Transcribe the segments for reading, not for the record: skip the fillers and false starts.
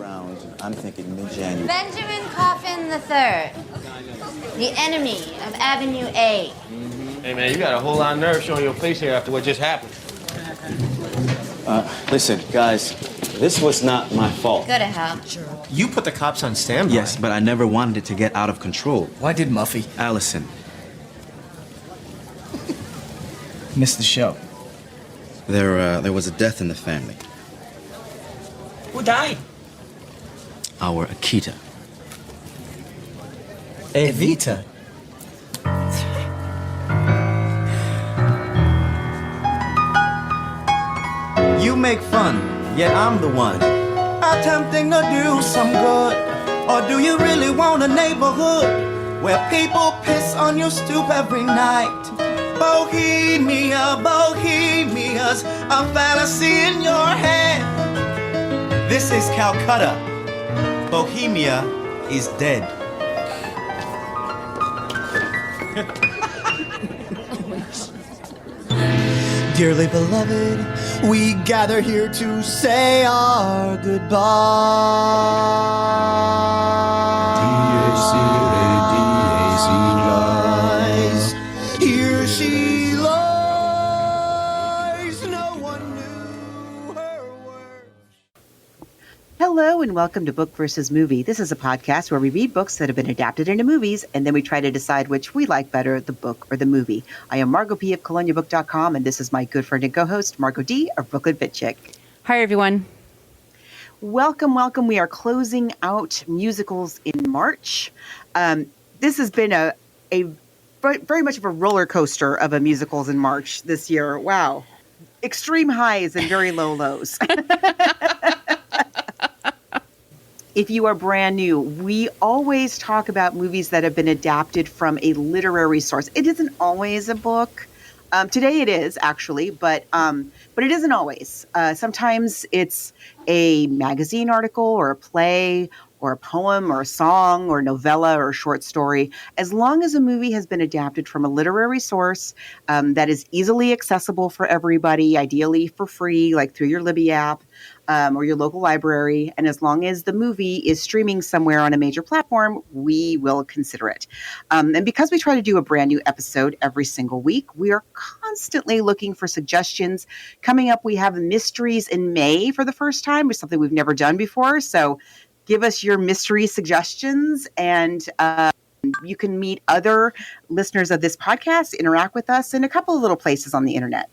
ground. I'm thinking mid-January. Benjamin Coffin III, the enemy of Avenue A. Hey, man, you got a whole lot of nerve showing your face here after what just happened. Listen, guys, this was not my fault. Go to hell. You put the cops on standby. Yes, but I never wanted it to get out of control. Why did Muffy Allison, miss the show? there was a death in the family. Who died? Our Akita. Evita. You make fun, yet I'm the one attempting to do some good. Or do you really want a neighborhood where people piss on your stoop every night? Bohemia, Bohemia's a fantasy in your head. This is Calcutta. Bohemia is dead. Dearly beloved, we gather here to say our goodbyes. Here she lies, no one knew her worth. Hello and welcome to Book versus Movie. This is a podcast where we read books that have been adapted into movies and then we try to decide which we like better, the book or the movie. I am Margot P. of coloniabook.com and this is my good friend and co-host, Margot D. of Brooklyn Fit Chick. Hi, everyone. Welcome, welcome. We are closing out musicals in March. This has been a very much of a roller coaster of a musicals in March this year. Wow. Extreme highs and very low lows. If you are brand new, we always talk about movies that have been adapted from a literary source. It isn't always a book. Today it is actually, but it isn't always. Sometimes it's a magazine article or a play or a poem or a song or novella or a short story. As long as a movie has been adapted from a literary source that is easily accessible for everybody, ideally for free, like through your Libby app, or your local library. And as long as the movie is streaming somewhere on a major platform, we will consider it. And because we try to do a brand new episode every single week, we are constantly looking for suggestions. Coming up, we have Mysteries in May for the first time, which is something we've never done before. So give us your mystery suggestions and you can meet other listeners of this podcast, interact with us in a couple of little places on the internet.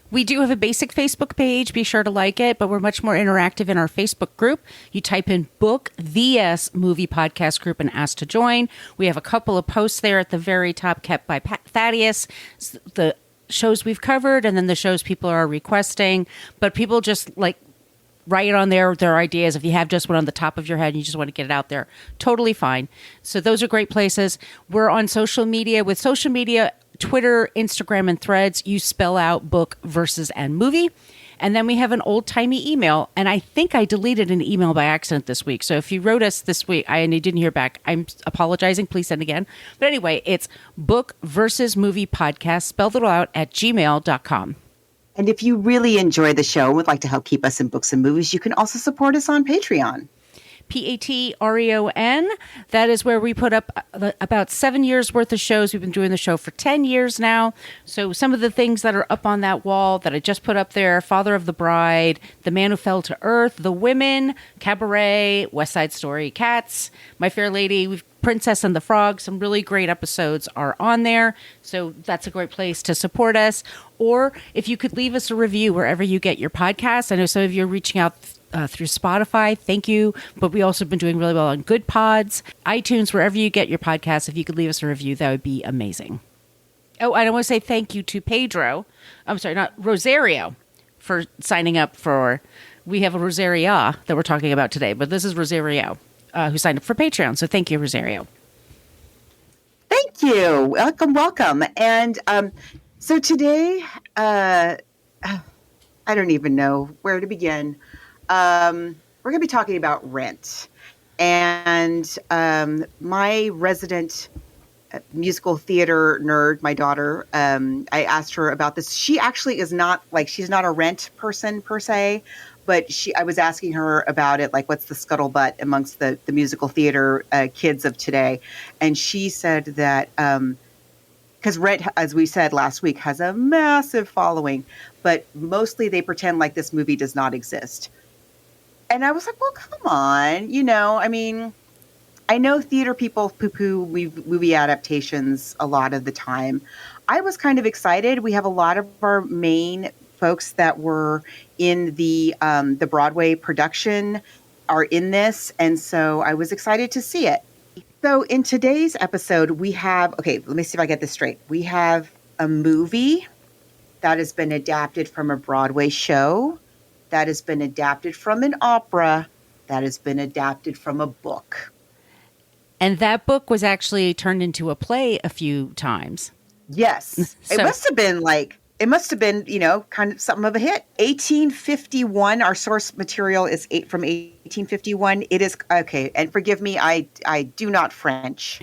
We do have a basic Facebook page. Be sure to like it, but we're much more interactive in our Facebook group. You type in Book VS Movie Podcast Group and ask to join. We have a couple of posts there at the very top kept by Thaddeus, the shows we've covered and then the shows people are requesting. But people just like write on there their ideas. If you have just one on the top of your head and you just want to get it out there, totally fine. So those are great places. We're on social media. With social media, Twitter, Instagram, and Threads, you spell out book versus and movie. And then we have an old-timey email, and I think I deleted an email by accident this week. So if you wrote us this week and you didn't hear back, I'm apologizing. Please send again. But anyway, it's book versus movie podcast, spelled it out at gmail.com. And if you really enjoy the show and would like to help keep us in books and movies, you can also support us on Patreon. Patreon. That is where we put up about 7 years worth of shows. We've been doing the show for 10 years now. So some of the things that are up on that wall that I just put up there: Father of the Bride, The Man Who Fell to Earth, The Women, Cabaret, West Side Story, Cats, My Fair Lady, Princess and the Frog. Some really great episodes are on there. So that's a great place to support us. Or if you could leave us a review wherever you get your podcasts. I know some of you are reaching out through Spotify. Thank you. But we also have been doing really well on Good Pods, iTunes, wherever you get your podcasts. If you could leave us a review, that would be amazing. Oh, and I want to say thank you to Rosario, for signing up for, we have a Rosaria that we're talking about today, but this is Rosario who signed up for Patreon. So thank you, Rosario. Thank you. Welcome. And so today, I don't even know where to begin. We're going to be talking about Rent. And my resident musical theater nerd, my daughter, I asked her about this. She actually is not, she's not a Rent person per se, but I was asking her about it, like what's the scuttlebutt amongst the musical theater kids of today, and she said that because Rent, as we said last week, has a massive following, but mostly they pretend like this movie does not exist. And I was like, well, come on, I mean, I know theater people poo-poo movie adaptations a lot of the time. I was kind of excited. We have a lot of our main folks that were in the Broadway production are in this, and so I was excited to see it. So in today's episode, we have, okay, let me see if I get this straight. We have a movie that has been adapted from a Broadway show, that has been adapted from an opera, that has been adapted from a book. And that book was actually turned into a play a few times. Yes. It must have been kind of something of a hit. 1851, our source material is from 1851. It is, okay, and forgive me, I do not French.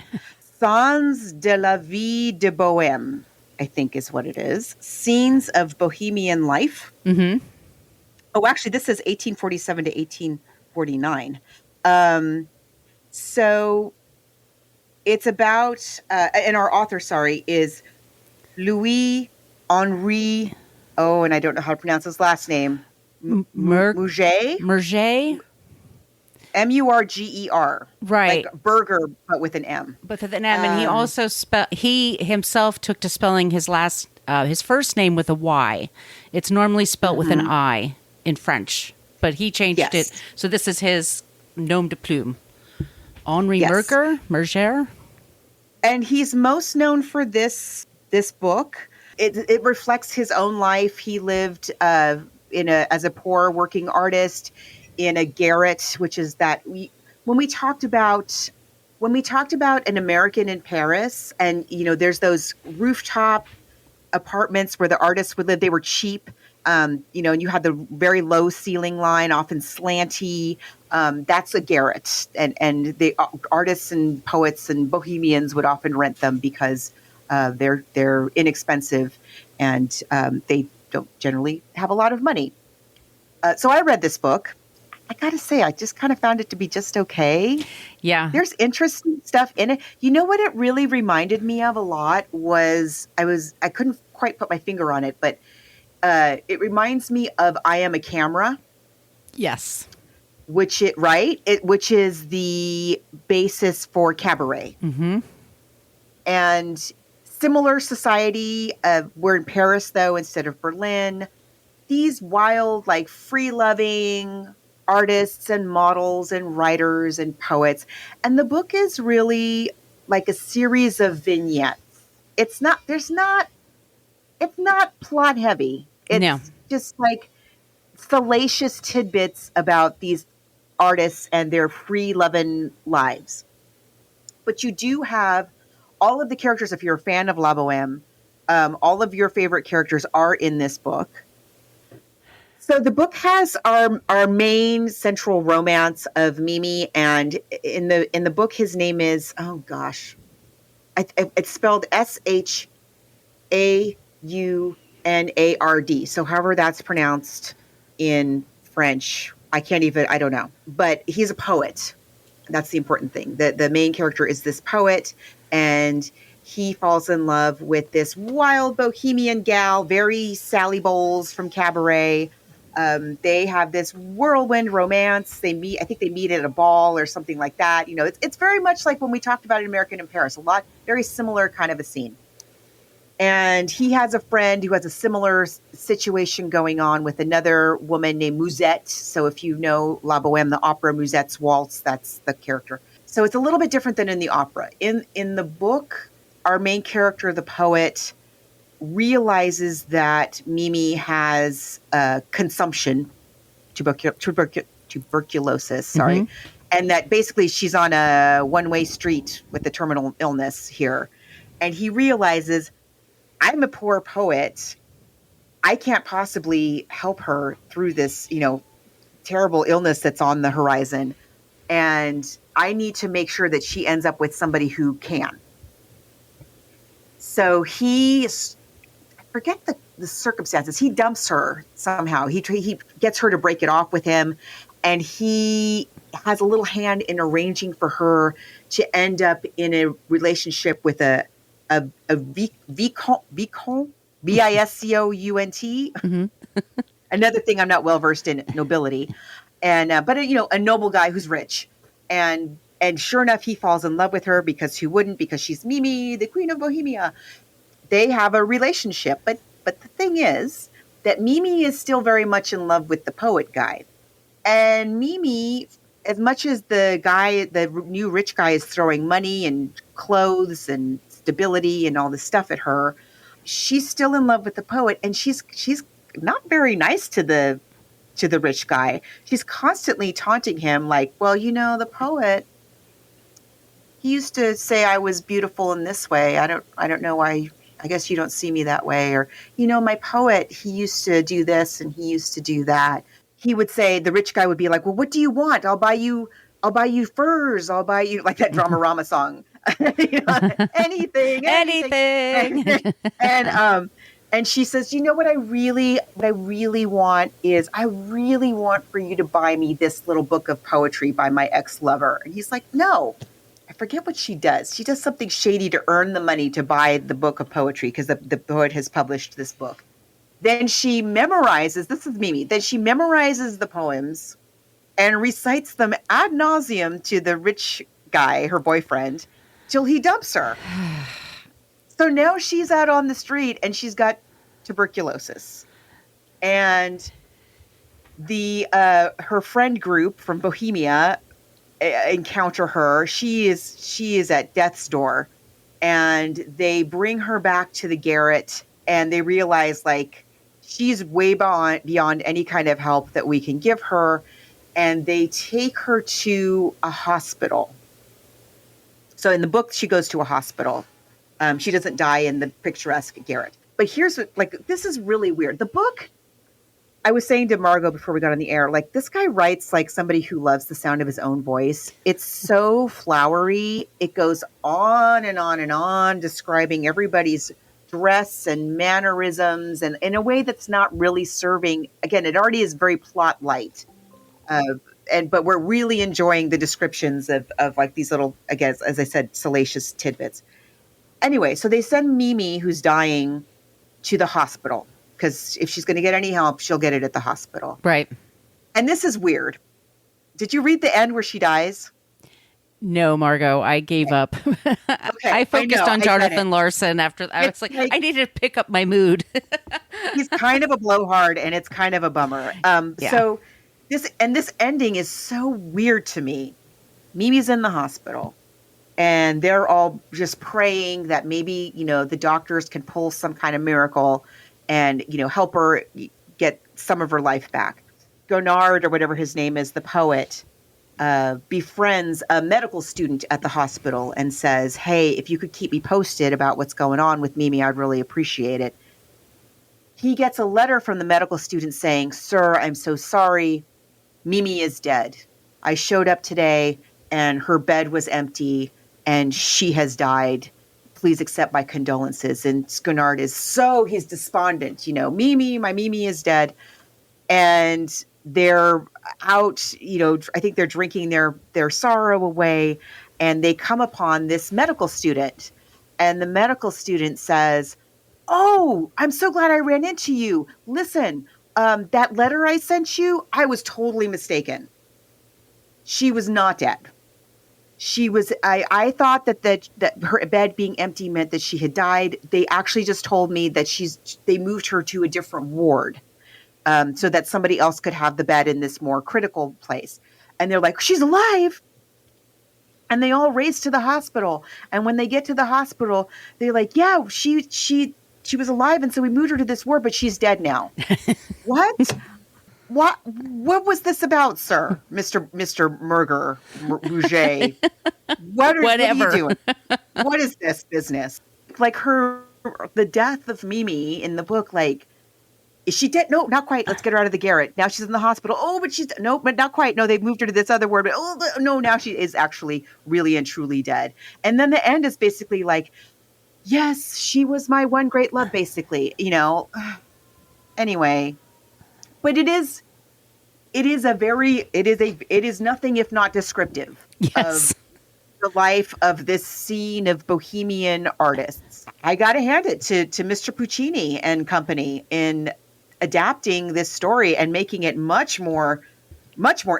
Scenes de la vie de Boheme, I think is what it is. Scenes of Bohemian life. Mm-hmm. Oh, actually, this says 1847 to 1849. So it's about, and our author, is Louis Henri, and I don't know how to pronounce his last name. Murger? Murger? Murger. Right. Like burger, but with an M. But with an M. And he also he himself took to spelling his first name with a Y. It's normally spelt with an I in French, but he changed it. So this is his nom de plume. Henri Murger. And he's most known for this book. It reflects his own life. He lived as a poor working artist in a garret, which is when we talked about An American in Paris, and there's those rooftop apartments where the artists would live. They were cheap, and you had the very low ceiling line, often slanty. That's a garret, and the artists and poets and bohemians would often rent them because they're inexpensive, and they don't generally have a lot of money. So I read this book. I gotta say, I just kind of found it to be just okay. Yeah. There's interesting stuff in it. You know what it really reminded me of a lot was I couldn't quite put my finger on it, but it reminds me of I Am a Camera. Yes. Which is the basis for Cabaret. Mm-hmm. And similar society. We're in Paris, though, instead of Berlin. These wild, like, free-loving artists and models and writers and poets. And the book is really like a series of vignettes. It's not plot heavy. It's just like salacious tidbits about these artists and their free-loving lives. But you do have all of the characters. If you're a fan of La Boheme, all of your favorite characters are in this book. So the book has our main central romance of Mimi, and in the book, his name is it's spelled Shaunard. So however that's pronounced in French, I don't know. But he's a poet. That's the important thing. The main character is this poet, and he falls in love with this wild bohemian gal, very Sally Bowles from Cabaret. They have this whirlwind romance. I think they meet at a ball or something like that. It's very much like when we talked about An American in Paris, very similar kind of a scene. And he has a friend who has a similar situation going on with another woman named Musette. So if you know La Boheme, the opera, Musette's Waltz, that's the character. So it's a little bit different than in the opera. In the book, our main character, the poet, realizes that Mimi has consumption, tuberculosis, and that basically she's on a one-way street with the terminal illness here. And he realizes, I'm a poor poet. I can't possibly help her through this, terrible illness that's on the horizon. And I need to make sure that she ends up with somebody who can. So I forget the circumstances. He dumps her somehow. He gets her to break it off with him, and he has a little hand in arranging for her to end up in a relationship with a Viscount, Viscount. Another thing I'm not well versed in, nobility, and but a noble guy who's rich, and sure enough, he falls in love with her because who wouldn't? Because she's Mimi, the Queen of Bohemia. They have a relationship, but the thing is that Mimi is still very much in love with the poet guy, and Mimi, as much as the new rich guy is throwing money and clothes and stability and all this stuff at her, she's still in love with the poet, and she's not very nice to the rich guy. She's constantly taunting him like, well, the poet, he used to say I was beautiful in this way. I don't know why. I guess you don't see me that way. Or, my poet, he used to do this and he used to do that. He would say, the rich guy would be like, well, what do you want? I'll buy you furs. I'll buy you, like that Dramarama song. Anything. And she says, what I really want is, I really want for you to buy me this little book of poetry by my ex-lover. And he's like, no. I forget what she does. She does something shady to earn the money to buy the book of poetry because the poet has published this book. Then she memorizes, this is Mimi, then she memorizes the poems and recites them ad nauseum to the rich guy, her boyfriend, till he dumps her. So now she's out on the street and she's got tuberculosis. And her friend group from Bohemia encounter her. She is at death's door, and they bring her back to the garret, and they realize like she's way beyond any kind of help that we can give her, and they take her to a hospital. So in the book, she goes to a hospital. She doesn't die in the picturesque garret. But here's this is really weird. The book, I was saying to Margot before we got on the air, like this guy writes like somebody who loves the sound of his own voice. It's so flowery. It goes on and on and on, describing everybody's dress and mannerisms, and in a way that's not really serving. Again, it already is very plot light, but we're really enjoying the descriptions of like these little, again, as I said, salacious tidbits. Anyway, so they send Mimi, who's dying, to the hospital. Because if she's going to get any help, she'll get it at the hospital. Right. And this is weird. Did you read the end where she dies? No, Margot, I gave up. Okay, I focused on Jonathan Larson after I was like, I needed to pick up my mood. He's kind of a blowhard, and it's kind of a bummer. So this ending is so weird to me. Mimi's in the hospital, and they're all just praying that maybe, the doctors can pull some kind of miracle and, help her get some of her life back. Gonard, or whatever his name is, the poet, befriends a medical student at the hospital and says, hey, if you could keep me posted about what's going on with Mimi, I'd really appreciate it. He gets a letter from the medical student saying, sir, I'm so sorry. Mimi is dead. I showed up today and her bed was empty and she has died. Please accept my condolences. And Gonard he's despondent, Mimi, my Mimi is dead. And they're out, I think they're drinking their sorrow away. And they come upon this medical student. And the medical student says, oh, I'm so glad I ran into you. Listen, that letter I sent you, I was totally mistaken. She was not dead. She was. I thought that her bed being empty meant that she had died. They actually just told me that they moved her to a different ward, so that somebody else could have the bed in this more critical place. And they're like, she's alive. And they all race to the hospital. And when they get to the hospital, they're like, yeah, she was alive, and so we moved her to this ward, but she's dead now. What? What was this about, sir, Mr. Murger, Rouget? What are you doing? What is this business? Like the death of Mimi in the book, like, is she dead? No, not quite. Let's get her out of the garret. Now she's in the hospital. Oh, but not quite. No, they've moved her to this other ward. But no, now she is actually really and truly dead. And then the end is basically like, yes, she was my one great love, basically, Anyway, but it is nothing if not descriptive Yes. of the life of this scene of bohemian artists. I got to hand it to Mr. Puccini and company in adapting this story and making it much more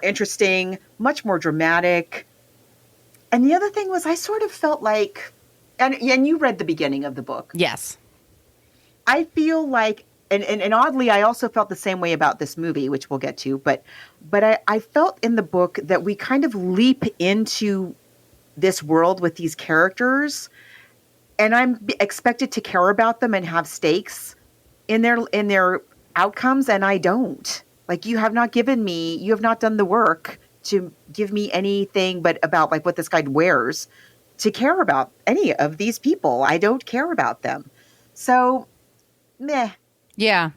interesting, much more dramatic. And the other thing was, I sort of felt like, and you read the beginning of the book. Yes. I feel like, and oddly, I also felt the same way about this movie, which we'll get to. But I felt in the book that we kind of leap into this world with these characters, and I'm expected to care about them and have stakes in their outcomes, and I don't. Like, you have not done the work to give me anything but about like what this guy wears to care about any of these people. I don't care about them. So, meh. Yeah.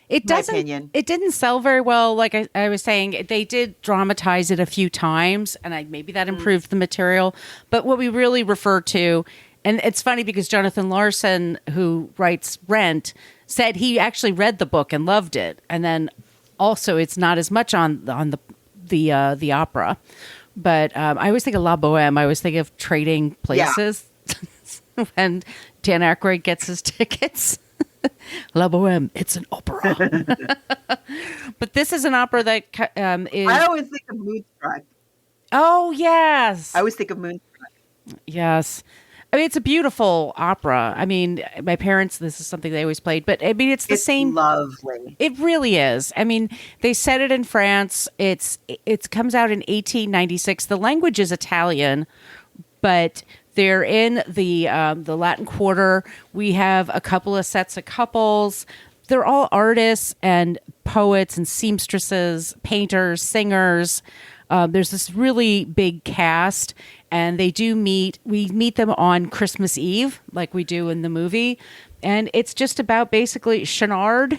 It My doesn't. opinion. It didn't sell very well. Like I was saying, they did dramatize it a few times, and maybe that improved the material. But what we really refer to, and it's funny because Jonathan Larson, who writes Rent, said he actually read the book and loved it, and then also it's not as much on the opera. But I always think of La Boheme. I always think of Trading Places when Dan Aykroyd gets his tickets. La Boheme, it's an opera. But this is an opera that is... I always think of Moonstruck. Oh, yes. I always think of Moonstruck. Yes. I mean, it's a beautiful opera. I mean, my parents, this is something they always played. But, I mean, it's the same... lovely. It really is. I mean, they set it in France. It comes out in 1896. The language is Italian, but... They're in the Latin Quarter. We have a couple of sets of couples. They're all artists and poets and seamstresses, painters, singers. There's this really big cast, and they do meet. We meet them on Christmas Eve, like we do in the movie. And it's just about basically Chonard.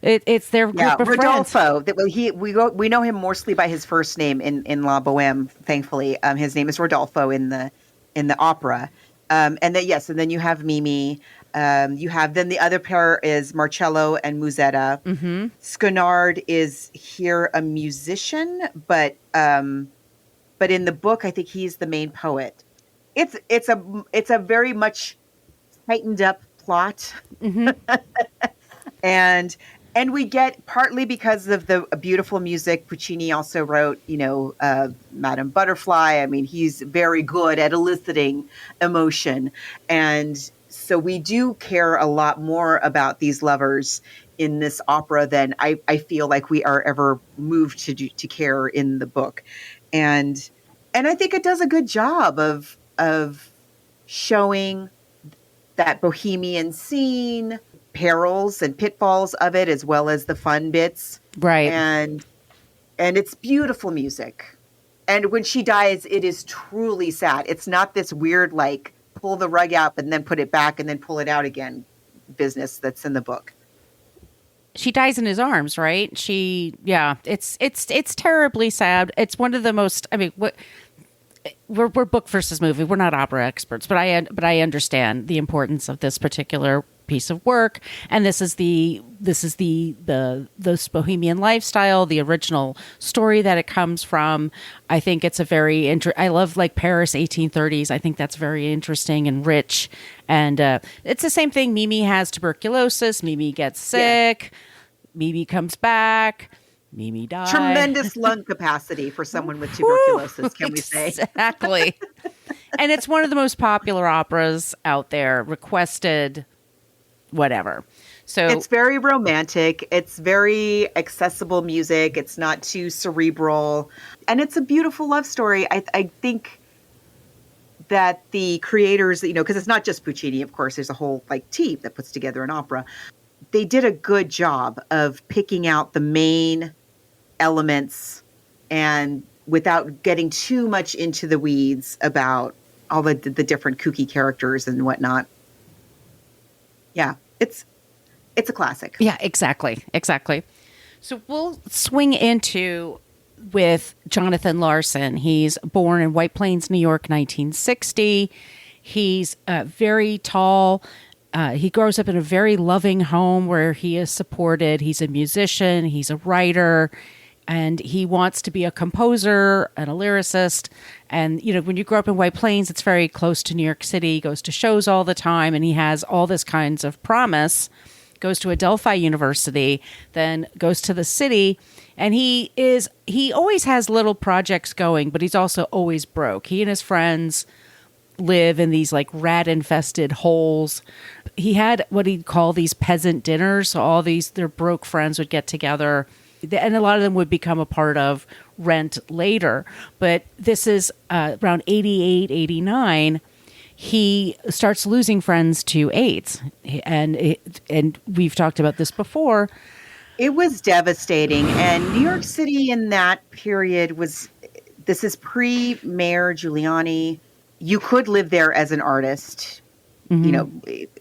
It's their group of Rodolfo. friends. We know him mostly by his first name in La Boheme. Thankfully, his name is Rodolfo in the opera. And then you have Mimi. You have then the other pair is Marcello and Musetta. Mm-hmm. Sconard is here a musician, but in the book, I think he's the main poet. It's a very much tightened up plot. Mm-hmm. and we get, partly because of the beautiful music, Puccini also wrote, Madame Butterfly. I mean, he's very good at eliciting emotion. And so we do care a lot more about these lovers in this opera than I feel like we are ever moved to care in the book. And I think it does a good job of showing that bohemian scene, perils and pitfalls of it, as well as the fun bits. Right. And it's beautiful music. And when she dies, it is truly sad. It's not this weird, like, pull the rug out and then put it back and then pull it out again business that's in the book. She dies in his arms, right? It's terribly sad. It's one of the most, I mean, we're book versus movie. We're not opera experts, but I understand the importance of this particular piece of work. And this is the bohemian lifestyle, the original story that it comes from. I think it's a very I love, like, Paris 1830s. I think that's very interesting and rich. And it's the same thing. Mimi has tuberculosis. Mimi gets sick. Yeah. Mimi comes back. Mimi died. Tremendous lung capacity for someone with tuberculosis, can we say? Exactly. And it's one of the most popular operas out there, requested, whatever. So it's very romantic. It's very accessible music. It's not too cerebral. And it's a beautiful love story. I think that the creators, because it's not just Puccini, of course, there's a whole team that puts together an opera. They did a good job of picking out the main elements and without getting too much into the weeds about all the different kooky characters and whatnot. Yeah, it's a classic. Yeah, exactly. So we'll swing into with Jonathan Larson. He's born in White Plains, New York, 1960. He's very tall, he grows up in a very loving home where he is supported. He's a musician, he's a writer, and he wants to be a composer and a lyricist. And, you know, when you grow up in White Plains, it's very close to New York City. He goes to shows all the time, and he has all this kinds of promise. Goes to Adelphi University, then goes to the city. And he always has little projects going, but he's also always broke. He and his friends live in these like rat infested holes. He had what he'd call these peasant dinners. So all their broke friends would get together, and a lot of them would become a part of Rent later. But this is around 88, 89. He starts losing friends to AIDS. And we've talked about this before. It was devastating. And New York City in that period this is pre-Mayor Giuliani. You could live there as an artist. Mm-hmm. You know,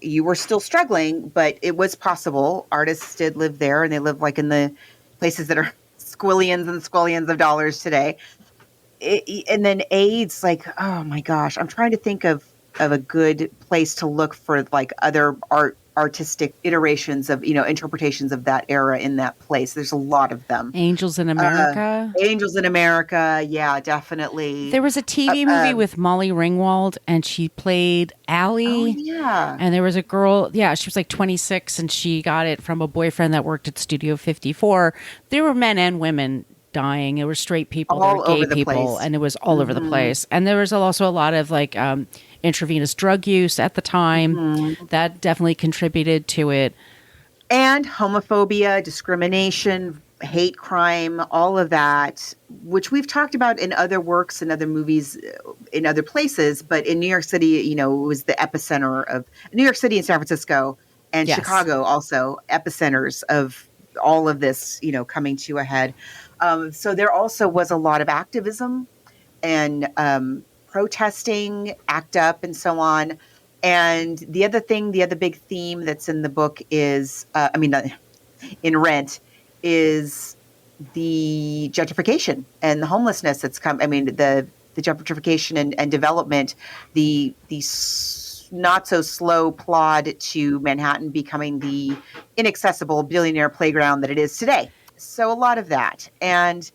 you were still struggling, but it was possible. Artists did live there, and they live like in the places that are squillions and squillions of dollars today. And then AIDS, like, oh my gosh, I'm trying to think of a good place to look for like other artistic iterations of, you know, interpretations of that era in that place. There's a lot of them. Angels in America. Angels in America. Yeah, definitely. There was a TV movie with Molly Ringwald, and she played Allie. Oh, yeah. And there was a girl, she was like 26, and she got it from a boyfriend that worked at Studio 54. There were men and women dying. There were straight people, there were gay people, and it was all over the place. And there was also a lot of like intravenous drug use at the time. That definitely contributed to it. And homophobia, discrimination, hate crime, all of that, which we've talked about in other works and other movies in other places. But in New York City, you know, it was the epicenter of New York City and San Francisco and Chicago, also epicenters of all of this, you know, coming to a head. So there also was a lot of activism and protesting, ACT UP, and so on. And the other big theme that's in the book is, in Rent, is the gentrification and the homelessness that's come. I mean, the gentrification and development, the not so slow plod to Manhattan becoming the inaccessible billionaire playground that it is today. So a lot of that. And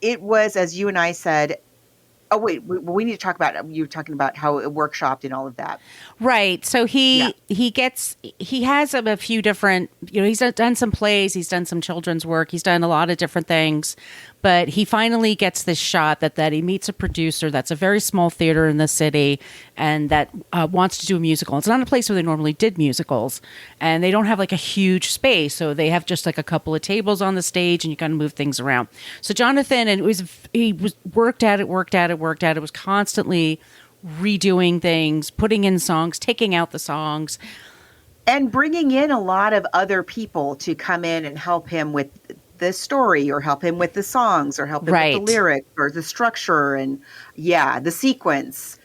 it was, as you and I said, oh, wait, we need to talk about, you were talking about how it workshopped and all of that. Right. So he has a few different, you know, he's done some plays, he's done some children's work, he's done a lot of different things, but he finally gets this shot that he meets a producer that's a very small theater in the city and that wants to do a musical. It's not a place where they normally did musicals, and they don't have like a huge space. So they have just like a couple of tables on the stage, and you kind of move things around. So Jonathan, he worked at it, was constantly redoing things, putting in songs, taking out the songs, and bringing in a lot of other people to come in and help him with the story, or help him with the songs, or help him with the lyric, or the structure, and the sequence.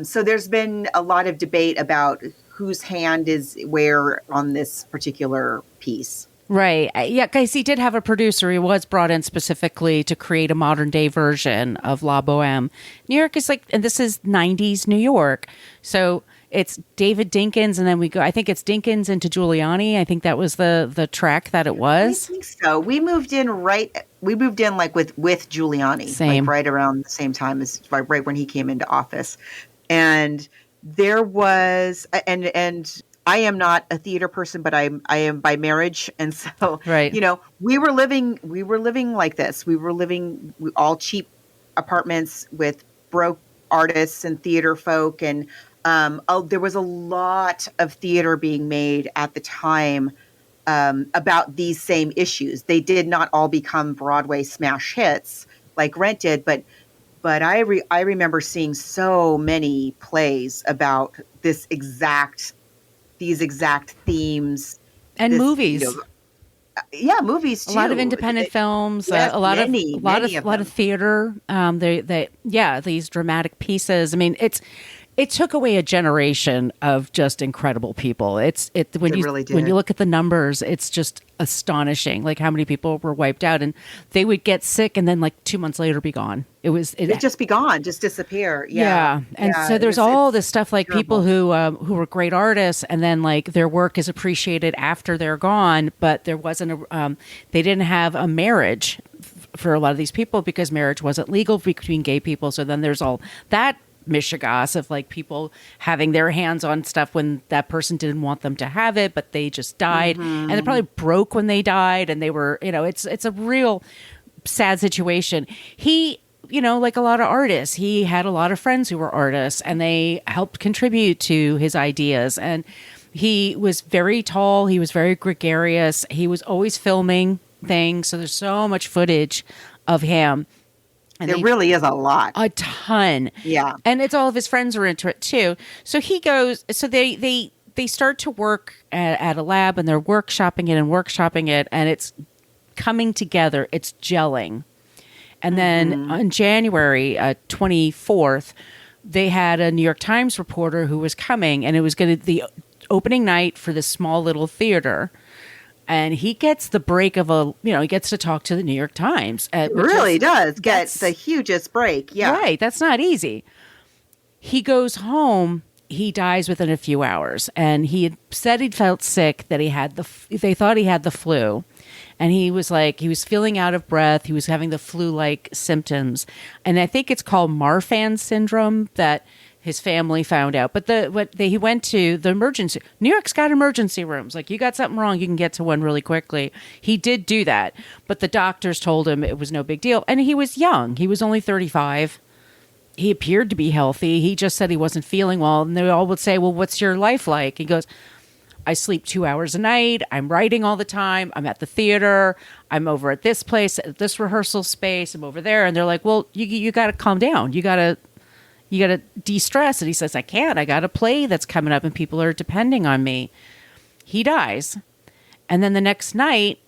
So there's been a lot of debate about whose hand is where on this particular piece. Right. Yeah, guys, he did have a producer. He was brought in specifically to create a modern day version of La Boheme. New York is like, and this is 90s New York. So it's David Dinkins, and then I think it's Dinkins into Giuliani. I think that was the track that it was. I think so. We moved in like with Giuliani. Same. Like right around the same time as right when he came into office. And there was, and I am not a theater person, but I am by marriage. And so, you know, we were living like this. We were living all cheap apartments with broke artists and theater folk. And there was a lot of theater being made at the time about these same issues. They did not all become Broadway smash hits like Rent did, but I remember seeing so many plays about these exact themes and movies. You know, movies too. A lot of independent films, yes, a lot of theater. These dramatic pieces. I mean, it took away a generation of just incredible people. When you really did. when you look at the numbers, it's just astonishing, like how many people were wiped out, and they would get sick and then like 2 months later be gone. It'd just be gone, just disappear. Yeah. And so there's all this stuff like terrible. people who were great artists, and then like their work is appreciated after they're gone, but there wasn't they didn't have a marriage for a lot of these people because marriage wasn't legal between gay people. So then there's all that mishigas of like people having their hands on stuff when that person didn't want them to have it, but they just died, and they probably broke when they died, and they were, it's a real sad situation. He, like a lot of artists, he had a lot of friends who were artists, and they helped contribute to his ideas. And he was very tall. He was very gregarious. He was always filming things. So there's so much footage of him. And there really is a lot. A ton. Yeah. And it's all of his friends are into it too. So he goes, so they start to work at a lab, and they're workshopping it, and it's coming together. It's gelling. And then on January 24th, they had a New York Times reporter who was coming, and it was going to the opening night for this small little theater. And he gets the break of he gets to talk to the New York Times. It really does get the hugest break. Yeah. Right. That's not easy. He goes home. He dies within a few hours. And he had said he'd felt sick, that they thought he had the flu. And he was feeling out of breath. He was having the flu-like symptoms. And I think it's called Marfan syndrome that his family found out. But he went to the emergency. New York's got emergency rooms. Like, you got something wrong, you can get to one really quickly. He did do that. But the doctors told him it was no big deal. And he was young. He was only 35. He appeared to be healthy. He just said he wasn't feeling well. And they all would say, well, what's your life like? He goes, I sleep 2 hours a night. I'm writing all the time. I'm at the theater. I'm over at this place, at this rehearsal space. I'm over there. And they're like, well, you got to calm down. You got to de-stress. And he says, I can't. I got a play that's coming up and people are depending on me. He dies. And then the next night,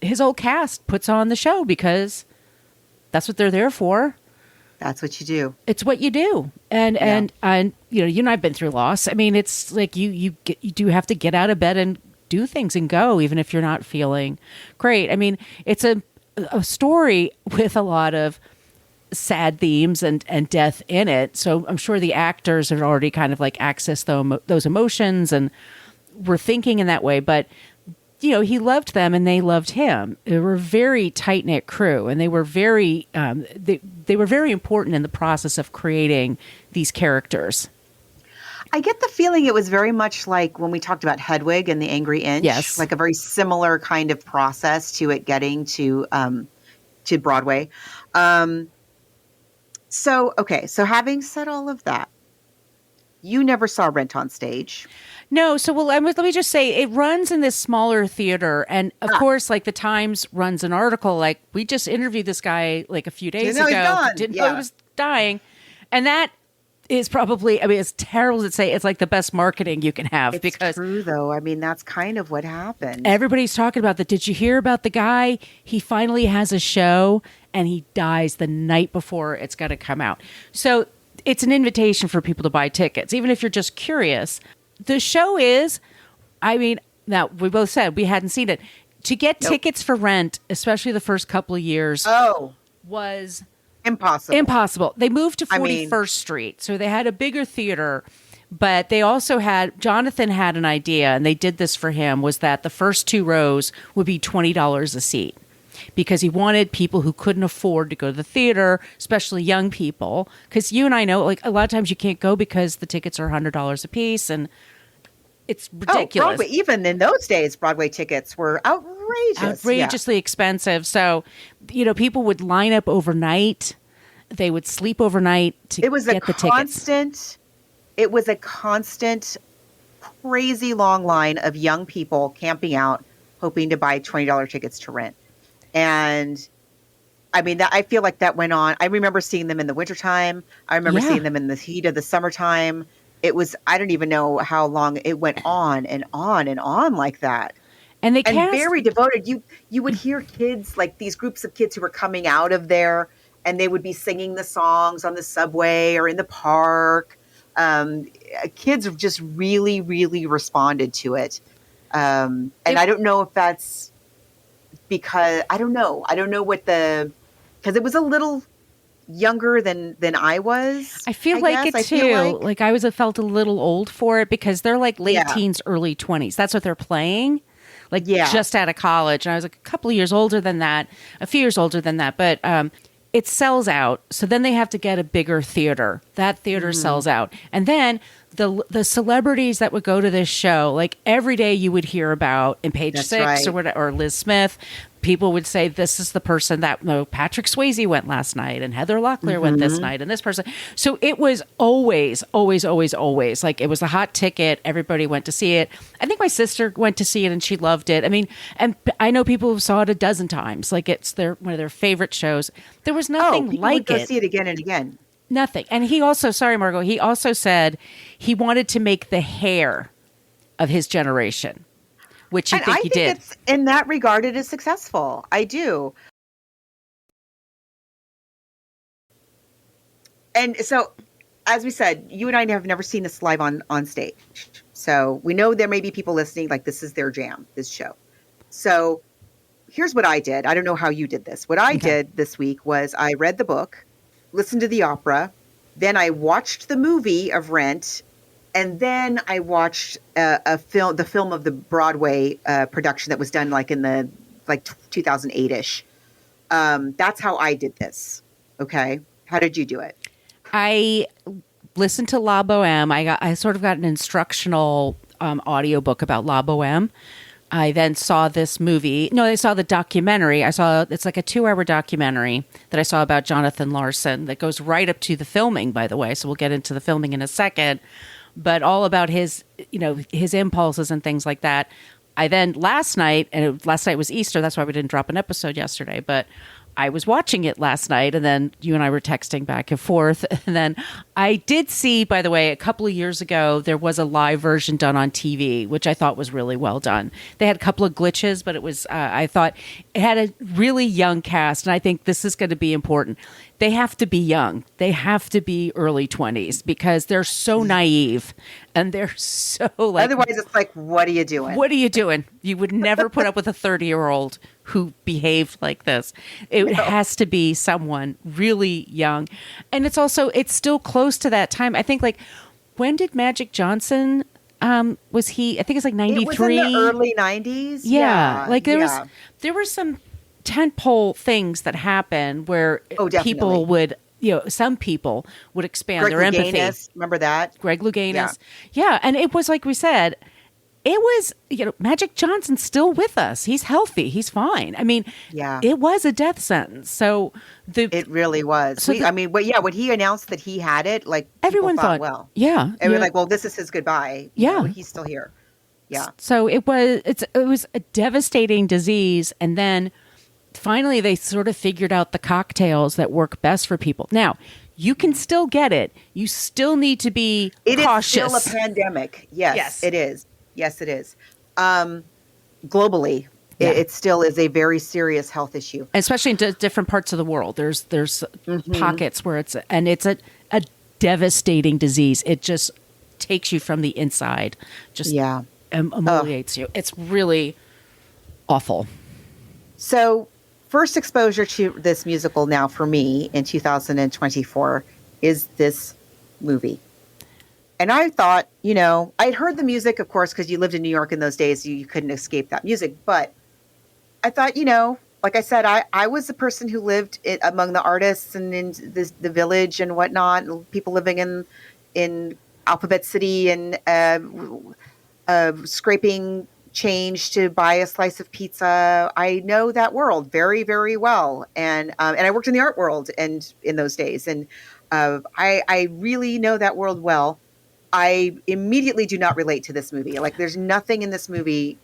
his whole cast puts on the show because that's what they're there for. That's what you do. It's what you do. And you and I've been through loss. I mean, it's like you do have to get out of bed and do things and go, even if you're not feeling great. I mean, it's a story with a lot of sad themes and death in it. So I'm sure the actors had already kind of like accessed those emotions and were thinking in that way. But, he loved them and they loved him. They were a very tight-knit crew, and they were very they were very important in the process of creating these characters. I get the feeling it was very much like when we talked about Hedwig and the Angry Inch. Yes. Like a very similar kind of process to it getting to Broadway. So having said all of that, you never saw Rent on stage. No. So, let me just say, it runs in this smaller theater. And of course, like the Times runs an article, like, we just interviewed this guy like a few days ago. Didn't know he was dying. And that is probably, it's terrible to say, it's like the best marketing you can have. It's because true, though. I mean, that's kind of what happened. Everybody's talking about that. Did you hear about the guy? He finally has a show and he dies the night before it's going to come out. So it's an invitation for people to buy tickets, even if you're just curious. The show is, now we both said we hadn't seen it. To get tickets for Rent, especially the first couple of years, was impossible. They moved to 41st Street, so they had a bigger theater, but they also Jonathan had an idea, and they did this for him, was that the first 2 rows would be $20 a seat, because he wanted people who couldn't afford to go to the theater, especially young people. Because you and I know, like, a lot of times you can't go because the tickets are $100 a piece, and it's ridiculous. Broadway, even in those days, Broadway tickets were outrageously expensive. So, people would line up overnight. They would sleep overnight to get the tickets. It was a constant, crazy long line of young people camping out, hoping to buy $20 tickets to Rent. And I feel like that went on. I remember seeing them in the wintertime. I remember seeing them in the heat of the summertime. I don't even know how long it went on and on and on like that. And very devoted. You would hear kids, like these groups of kids who were coming out of there, and they would be singing the songs on the subway or in the park. Kids just really, really responded to it. And I don't know if that's because I don't know what because it was a little younger than I was. I feel like it too. Like I felt a little old for it because they're like late teens, early 20s. That's what they're playing. Like just out of college. And I was like a couple of years older than that, a few years older than that. But it sells out. So then they have to get a bigger theater. That theater sells out. And then the celebrities that would go to this show, like every day you would hear about in Page Six or whatever, or Liz Smith, people would say, this is the person that Patrick Swayze went last night and Heather Locklear went this night and this person. So it was always like it was a hot ticket. Everybody went to see it. I think my sister went to see it and she loved it. I mean, and I know people who saw it a dozen times. Like it's one of their favorite shows. There was nothing like would go it. See it again and again. Nothing. And he also, sorry, Margot, he also said he wanted to make the hair of his generation, which you think he did. It's, in that regard, it is successful. I do. And so, as we said, you and I have never seen this live on stage. So we know there may be people listening, like this is their jam, this show. So here's what I did. I don't know how you did this. What I did this week was I read the book, listened to the opera, then I watched the movie of Rent, and then I watched the film of the Broadway production that was done like in the 2008-ish. That's how I did this. Okay, how did you do it? I listened to La Boheme. I sort of got an instructional audiobook about La Boheme. I then saw this movie. No, I saw the documentary. It's like a 2-hour documentary that I saw about Jonathan Larson that goes right up to the filming, by the way. So we'll get into the filming in a second, but all about his impulses and things like that. I then last night was Easter. That's why we didn't drop an episode yesterday, but I was watching it last night, and then you and I were texting back and forth. And then I did see, by the way, a couple of years ago, there was a live version done on TV, which I thought was really well done. They had a couple of glitches, but it was, I thought it had a really young cast. And I think this is going to be important. They have to be young. They have to be early 20s because they're so naive and they're so like... Otherwise, it's like, what are you doing? What are you doing? You would never put up with a 30-year-old who behaved like this. It has to be someone really young. And it's still close to that time. I think, like, when did Magic Johnson... was he... I think it's like 93. It was in the early 90s. Yeah. Like, there were some tentpole things that happened where people would, some people would expand their empathy. Remember that? Greg Louganis. Yeah. And it was like we said, it was, Magic Johnson's still with us. He's healthy. He's fine. I mean, it was a death sentence. So it really was. So when he announced that he had it, like everyone thought, well, yeah. And we're like, well, this is his goodbye. Yeah. He's still here. Yeah. So it was a devastating disease. And then finally, they sort of figured out the cocktails that work best for people. Now, you can still get it. You still need to be cautious. It is still a pandemic. Yes, it is. Yes, it is. Globally, it still is a very serious health issue. Especially in different parts of the world. There's pockets where it's a devastating disease. It just takes you from the inside. Just emoliates you. It's really awful. So... first exposure to this musical now for me in 2024 is this movie. And I thought, I'd heard the music, of course, because you lived in New York in those days. You couldn't escape that music. But I thought, like I said, I was the person who lived among the artists and in the village and whatnot, and people living in Alphabet City and scraping change to buy a slice of pizza. I know that world very, very well. And I worked in the art world and in those days. And I really know that world well. I immediately do not relate to this movie. Like, there's nothing in this movie.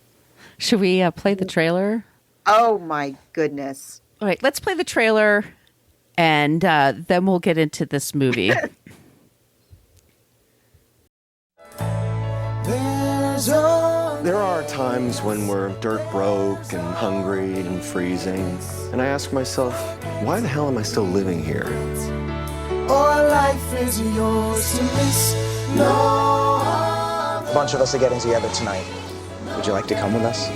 Should we play the trailer? Oh, my goodness. All right, let's play the trailer and then we'll get into this movie. There are times when we're dirt broke and hungry and freezing, and I ask myself, why the hell am I still living here? All life is yours to miss. A bunch of us are getting together tonight. Would you like to come with us?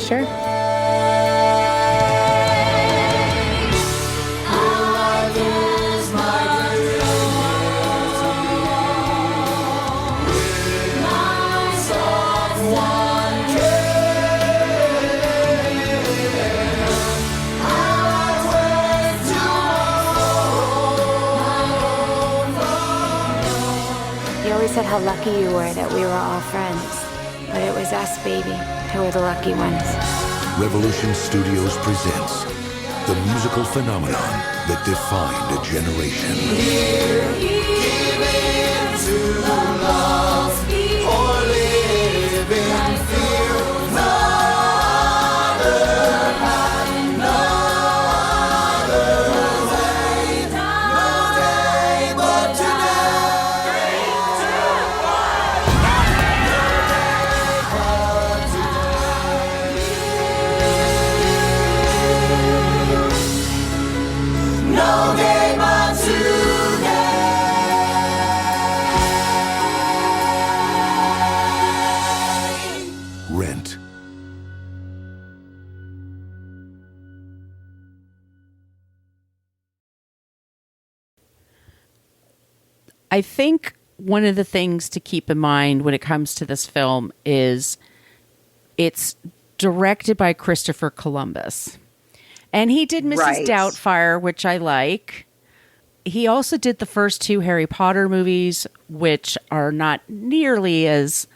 Sure. You always said how lucky you were that we were all friends. But it was us, baby, who were the lucky ones. Revolution Studios presents the musical phenomenon that defined a generation. Rent. I think one of the things to keep in mind when it comes to this film is it's directed by Christopher Columbus. And he did Mrs. Right. Doubtfire, which I like. He also did the first two Harry Potter movies, which are not nearly as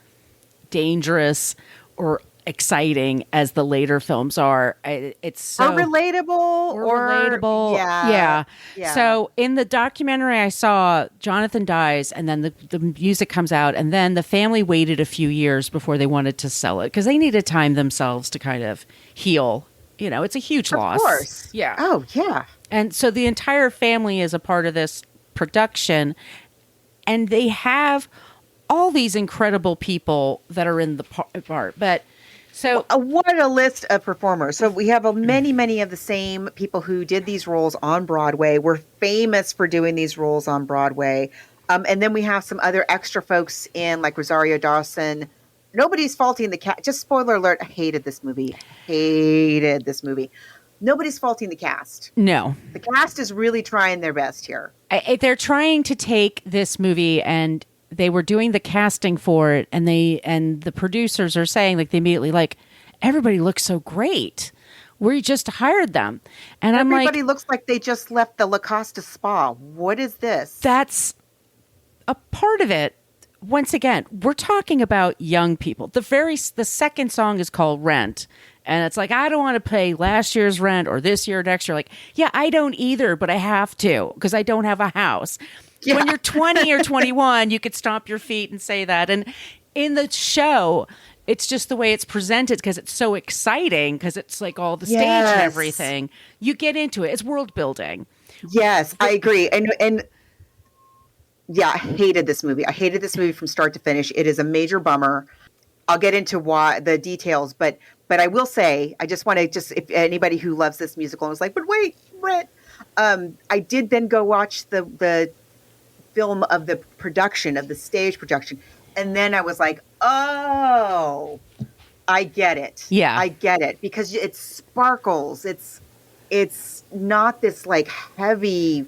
dangerous or exciting as the later films are. It's so Or relatable. or relatable. Yeah. So in the documentary I saw, Jonathan dies and then the music comes out, and then the family waited a few years before they wanted to sell it because they needed time themselves to kind of heal. You know, it's a huge loss. Of course. Yeah. Oh, yeah. And so the entire family is a part of this production, and they have all these incredible people that are in the part. But so What a list of performers. So we have many of the same people who did these roles on Broadway. We're famous for doing these roles on Broadway. And then we have some other extra folks in, like Rosario Dawson. Nobody's faulting the cast. Just spoiler alert, I hated this movie. Nobody's faulting the cast. no, The cast is really trying their best here. they're trying to take this movie, and they were doing the casting for it, and the producers are saying, like, they immediately, like, everybody looks so great. We just hired them. And Everybody I'm like, looks like they just left the La Costa Spa. What is this? that's a part of it. Once again, we're talking about young people. The second song is called Rent. And it's like, I don't want to pay last year's rent or this year or next year. Like, yeah, I don't either, but I have to because I don't have a house. Yeah. When you're 20 or 21, you could stomp your feet and say that. And in the show, it's just the way it's presented because it's so exciting because it's like all the stage and Yes. everything. You get into it. It's world building. Yes, I agree. And yeah, I hated this movie. I hated this movie from start to finish. It is a major bummer. I'll get into why the details, but I will say, I just want to if anybody who loves this musical and was like, but wait, Brett, I did then go watch the film of the production, of the stage production. And then I was like, oh, I get it. Yeah. I get it because it sparkles. It's not this like heavy,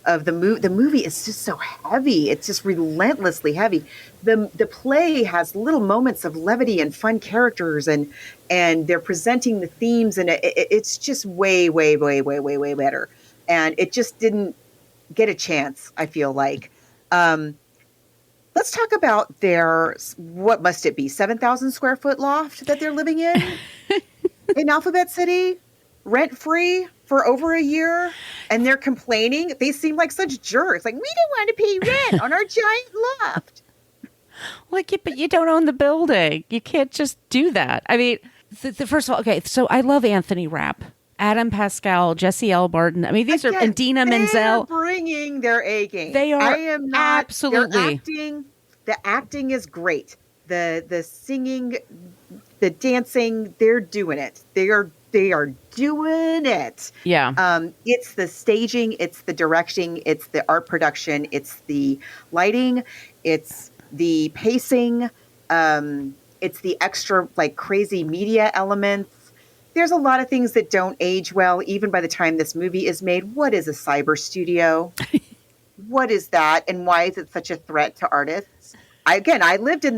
of the movie. The movie is just so heavy. It's just relentlessly heavy. The play has little moments of levity and fun characters, and they're presenting the themes, and it's just way better. And it just didn't get a chance, I feel like. Let's talk about their, what must it be, 7,000 square foot loft that they're living in Alphabet City, rent free for over a year, and they're complaining. They seem like such jerks. Like, we don't want to pay rent on our giant loft. Like, but you don't own the building. You can't just do that. I mean, the first of all, okay, so I love Anthony Rapp, Adam Pascal, Jesse L. Barton. I mean, these are, and Dina Menzel. They're bringing their A game. They are I am not, absolutely. The acting is great. The singing, the dancing, they're doing it. They're they are doing it. Yeah. It's the staging, it's the directing, it's the art production, it's the lighting, it's the pacing, it's the extra like crazy media elements. There's a lot of things that don't age well, even by the time this movie is made. What is a cyber studio? What is that? And why is it such a threat to artists? I lived in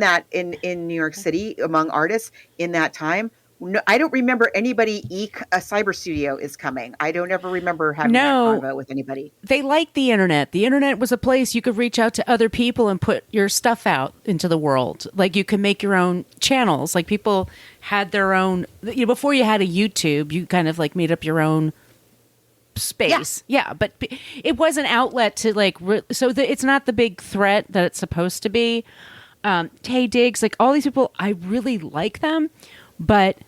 New York City among artists in that time. No, I don't remember anybody a cyber studio is coming. I don't ever remember having that convo with anybody. They liked the internet. The internet was a place you could reach out to other people and put your stuff out into the world. Like you could make your own channels. Like people had their own, before you had a YouTube, you kind of like made up your own space. Yeah. But it was an outlet to like, it's not the big threat that it's supposed to be. Taye Diggs, like all these people, I really like them, but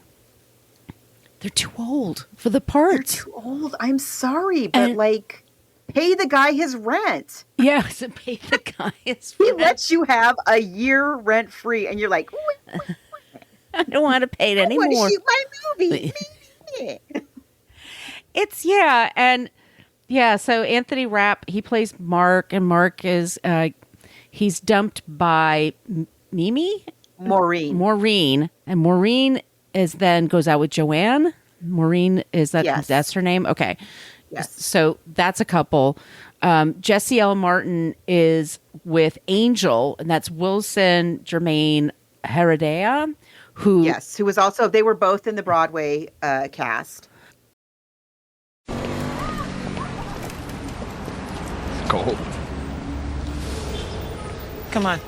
they're too old for the parts. They're too old. I'm sorry, but like, pay the guy his rent. Yeah, so pay the guy his rent. He lets you have a year rent free, and you're like, I don't want to pay it anymore. I want to shoot my movie. So Anthony Rapp, he plays Mark, and Mark is he's dumped by Maureen, and Maureen goes out with Joanne. Maureen, that's her name? Okay. Yes. So that's a couple. Jesse L. Martin is with Angel, and that's Wilson Jermaine Heredia, who was also, they were both in the Broadway cast. Cold. Come on.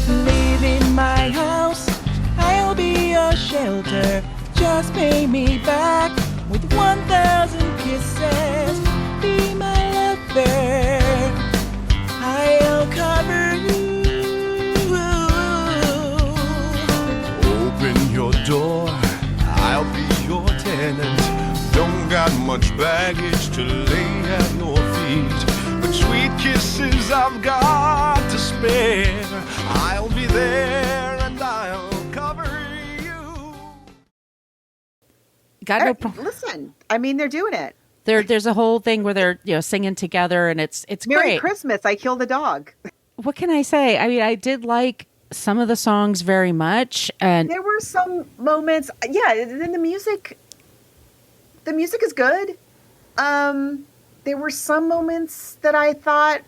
Live in my house, I'll be your shelter. Just pay me back with 1,000 kisses. Be my lover, I'll cover you. Open your door, I'll be your tenant. Don't got much baggage to lay at your feet, but sweet kisses I've got to spare. I'll be there and I'll cover you. Got no problem. Listen, I mean, they're doing it. There's a whole thing where they're singing together, and it's Merry great. Christmas, I killed a dog. What can I say? I mean, I did like some of the songs very much, and there were some moments. Yeah, then the music is good. There were some moments that I thought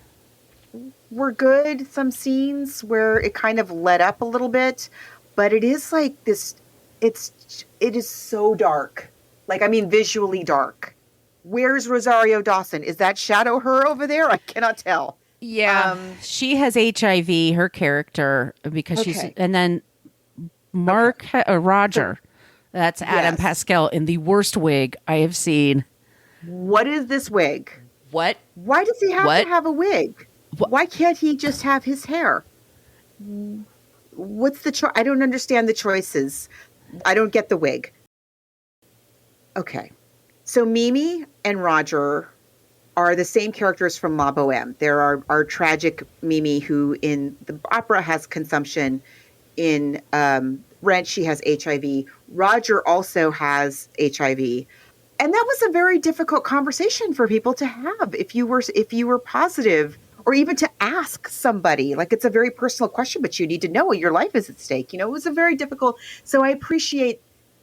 were good. Some scenes where it kind of let up a little bit, but it is like this. It is so dark. Like, I mean, visually dark. Where's Rosario Dawson? Is that shadow her over there? I cannot tell. Yeah, she has HIV. Her character, because she's, and then Roger. That's Adam Pascal in the worst wig I have seen. What is this wig? What? Why does he have to have a wig? Why can't he just have his hair? What's the I don't understand the choices. I don't get the wig. Okay. So Mimi and Roger are the same characters from La Boheme. There are our tragic Mimi, who in the opera has consumption. In Rent, she has HIV. Roger also has HIV. And that was a very difficult conversation for people to have if you were positive, or even to ask somebody. Like, it's a very personal question, but you need to know your life is at stake. It was a very difficult. So I appreciate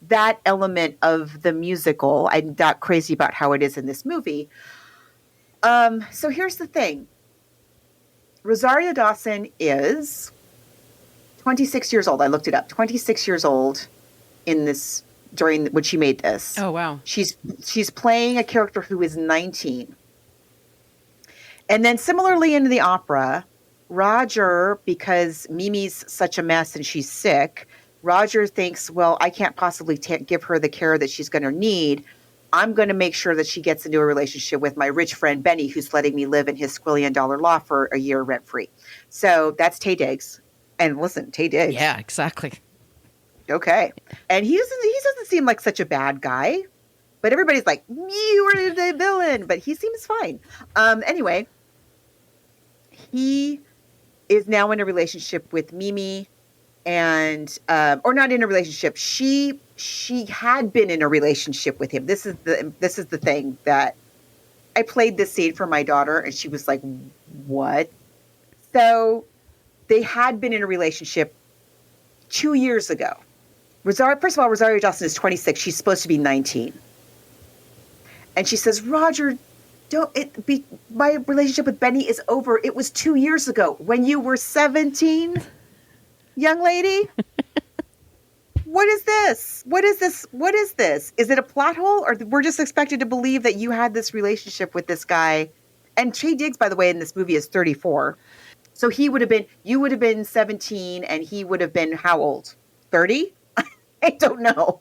that element of the musical. I'm not crazy about how it is in this movie. So here's the thing. Rosario Dawson is 26 years old. I looked it up. 26 years old when she made this. Oh, wow. She's playing a character who is 19. And then similarly in the opera, Roger, because Mimi's such a mess and she's sick, Roger thinks, well, I can't possibly give her the care that she's going to need. I'm going to make sure that she gets into a relationship with my rich friend Benny, who's letting me live in his squillion-dollar law for a year rent-free. So that's Taye Diggs. And listen, Taye Diggs. Yeah, exactly. Okay. And he doesn't seem like such a bad guy, but everybody's like, you are the villain, but he seems fine. Anyway, he is now in a relationship with Mimi, and or not in a relationship. She had been in a relationship with him. This is the thing that I played this scene for my daughter, and she was like, "What?" So they had been in a relationship 2 years ago. First of all, Rosario Dawson is 26. She's supposed to be 19. And she says, "Roger, my relationship with Benny is over. It was 2 years ago when you were 17, young lady." What is this? What is this? What is this? Is it a plot hole, or we're just expected to believe that you had this relationship with this guy? And Taye Diggs, by the way, in this movie is 34. So you would have been 17, and he would have been how old? 30? I don't know.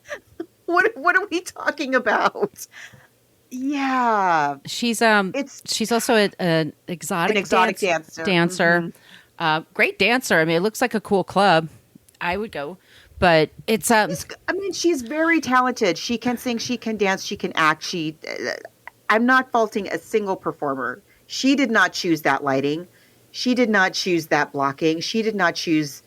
What are we talking about? Yeah, she's also an exotic dancer. Mm-hmm. Great dancer. I mean, it looks like a cool club. I would go, but it's she's very talented. She can sing, she can dance, she can act. I'm not faulting a single performer. She did not choose that lighting. She did not choose that blocking. She did not choose.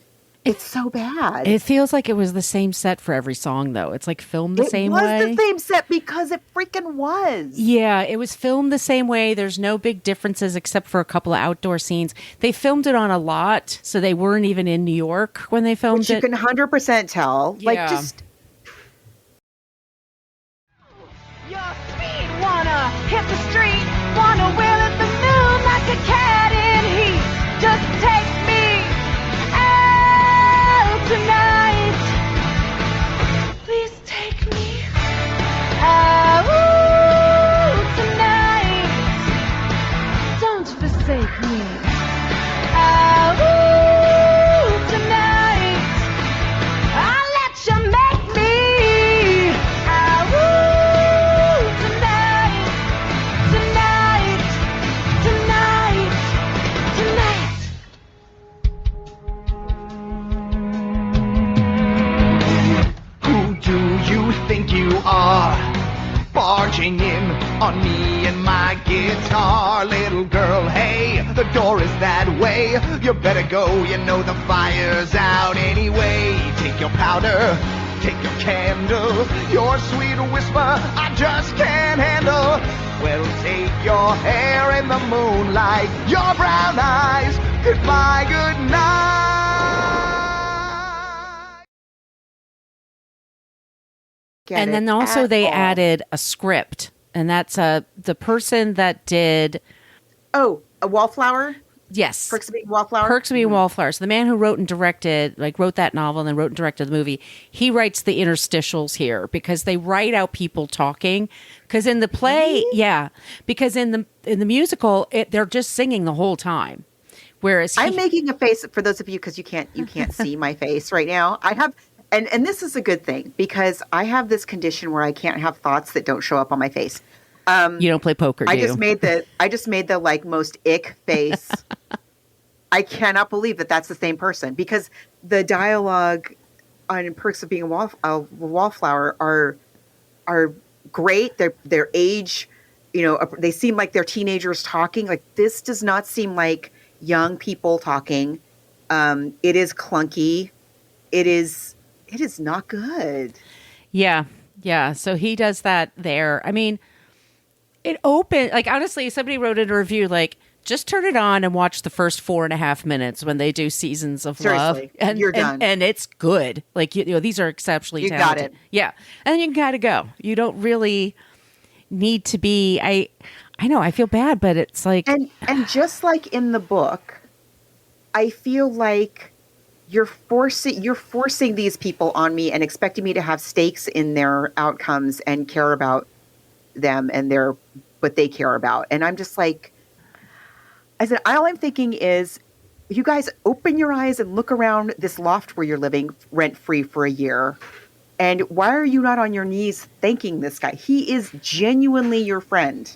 It's so bad. It feels like it was the same set for every song, though. It's like filmed the same way. It was the same set because it freaking was. Yeah, it was filmed the same way. There's no big differences except for a couple of outdoor scenes. They filmed it on a lot, so they weren't even in New York when they filmed it. You can 100% tell. Yeah. Like, just... Your speed wanna hit the street, wanna wheel at the moon like a cat in heat. Just take me out tonight. Please take me out tonight. Don't forsake me. Out tonight. I'll let you make me out tonight. Tonight. Tonight. Tonight. Who do you think you are? Barging in on me and my guitar. Little girl, hey, the door is that way. You better go, you know the fire's out anyway. Take your powder, take your candle. Your sweet whisper, I just can't handle. Well, take your hair in the moonlight, your brown eyes, goodbye, good night. And then also they added a script, and that's the person that did. Oh, a Wallflower? Yes. Perks of Being a Wallflower? Perks of Being a Wallflower. So the man who wrote and directed, wrote that novel and then wrote and directed the movie, he writes the interstitials here because they write out people talking. Because in the play, yeah, because in the musical, they're just singing the whole time. Whereas I'm making a face for those of you because you can't see my face right now. I have. And this is a good thing because I have this condition where I can't have thoughts that don't show up on my face. You don't play poker, do I you? just made the like most ick face. I cannot believe that that's the same person because the dialogue on Perks of Being a Wallflower are great. Their age, they seem like they're teenagers talking. Like this does not seem like young people talking. It is clunky. It is not good. Yeah. Yeah. So he does that there. I mean, it opened, like, honestly, somebody wrote in a review, like, just turn it on and watch the first 4.5 minutes when they do Seasons of Love. And you're done. And it's good. Like, these are exceptionally talented. You got it. Yeah. And then you gotta go. You don't really need to be, I know, I feel bad, but it's like. And just like in the book, I feel like you're forcing these people on me and expecting me to have stakes in their outcomes and care about them and what they care about. And I'm just like, I said, all I'm thinking is, you guys open your eyes and look around this loft where you're living rent-free for a year. And why are you not on your knees thanking this guy? He is genuinely your friend.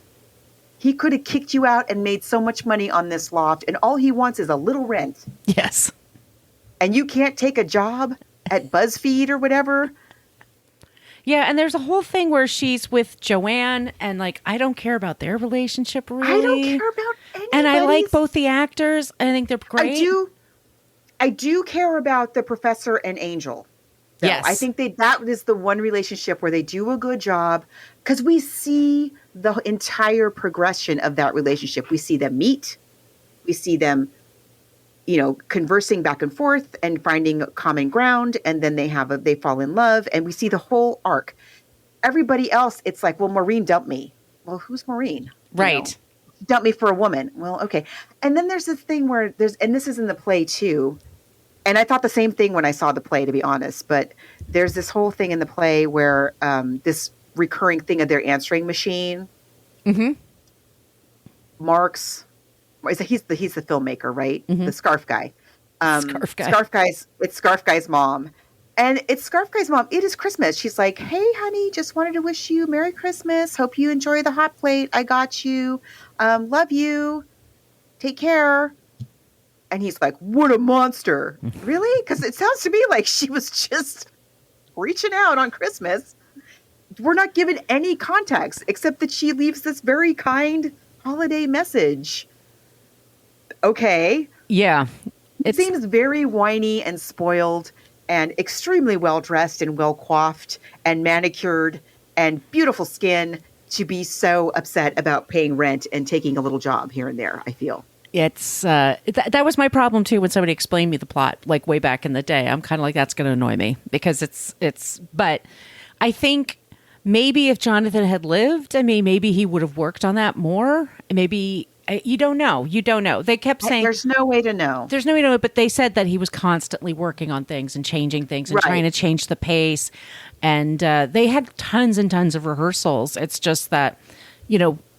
He could have kicked you out and made so much money on this loft, and all he wants is a little rent. Yes. And you can't take a job at BuzzFeed or whatever. Yeah, and there's a whole thing where she's with Joanne, and like, I don't care about their relationship really. I don't care about anybody. And I like both the actors. I think they're great. I do care about the professor and Angel. though. Yes. I think that is the one relationship where they do a good job because we see the entire progression of that relationship. We see them meet. We see them, conversing back and forth and finding common ground. And then they fall in love and we see the whole arc. Everybody else, it's like, well, Maureen dumped me. Well, who's Maureen? Right. Dumped me for a woman. Well, okay. And then there's this thing where and this is in the play too. And I thought the same thing when I saw the play, to be honest. But there's this whole thing in the play where this recurring thing of their answering machine. Mm-hmm. He's the filmmaker, right? Mm-hmm. The scarf guy. It's Scarf Guy's mom. And it's Scarf Guy's mom. It is Christmas. She's like, hey, honey, just wanted to wish you Merry Christmas. Hope you enjoy the hot plate. I got you. Love you. Take care. And he's like, what a monster. Really? Because it sounds to me like she was just reaching out on Christmas. We're not given any context except that she leaves this very kind holiday message. Okay. Yeah. It seems very whiny and spoiled and extremely well-dressed and well-coiffed and manicured and beautiful skin to be so upset about paying rent and taking a little job here and there, I feel. It's that was my problem too when somebody explained me the plot like way back in the day. I'm kind of like, that's going to annoy me because but I think maybe if Jonathan had lived, maybe he would have worked on that more. Maybe you don't know. They kept saying there's no way to know. There's no way to know, but they said that he was constantly working on things and changing things and trying to change the pace. And they had tons and tons of rehearsals. It's just that,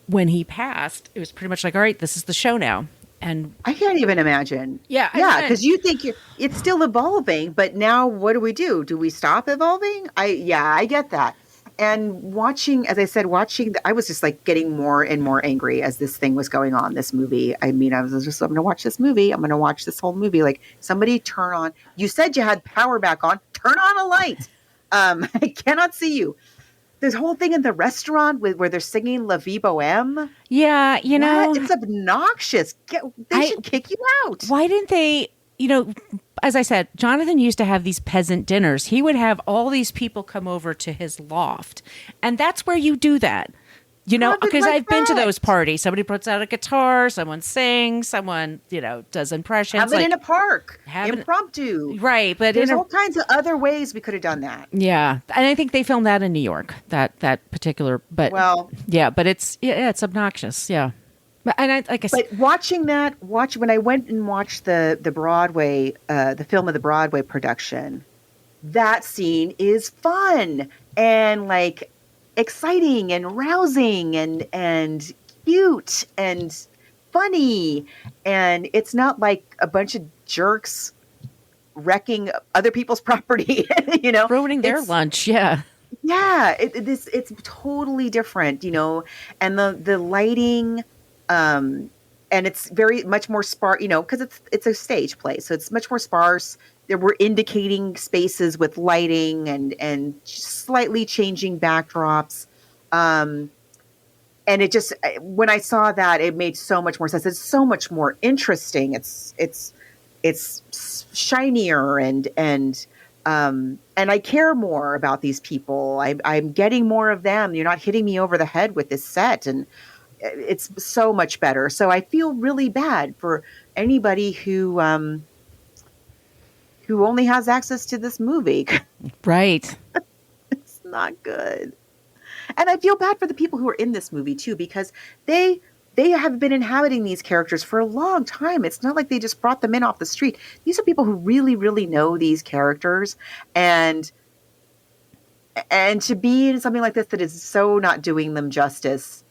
when he passed, it was pretty much like, all right, this is the show now. And I can't even imagine. Yeah. Because you think it's still evolving, but now what do? Do we stop evolving? I get that. And watching, as I said, I was just like getting more and more angry as this thing was going on, this movie. I was just, I'm going to watch this movie. I'm going to watch this whole movie. Like, somebody turn on, you said you had power back on, turn on a light. I cannot see you. This whole thing in the restaurant where they're singing La Vie Boheme. Yeah, it's obnoxious. They should kick you out. Why didn't they, as I said, Jonathan used to have these peasant dinners. He would have all these people come over to his loft. And that's where you do that. Because I've been to those parties. Somebody puts out a guitar, someone sings, someone, does impressions. Have it in a park. Impromptu. Right. But there's all kinds of other ways we could have done that. Yeah. And I think they filmed that in New York, that particular, but yeah, but it's obnoxious. Yeah. And but when I went and watched the Broadway, the film of the Broadway production, that scene is fun and like exciting and rousing and cute and funny. And it's not like a bunch of jerks wrecking other people's property, ruining their lunch. Yeah. Yeah. It's totally different, and the lighting, and it's very much more sparse, because it's a stage play. So it's much more sparse. There were indicating spaces with lighting and slightly changing backdrops. And it just, when I saw that, it made so much more sense. It's so much more interesting. It's shinier and I care more about these people. I'm getting more of them. You're not hitting me over the head with this set, and it's so much better. So I feel really bad for anybody who only has access to this movie. Right. It's not good. And I feel bad for the people who are in this movie too, because they have been inhabiting these characters for a long time. It's not like they just brought them in off the street. These are people who really, really know these characters, and to be in something like this that is so not doing them justice.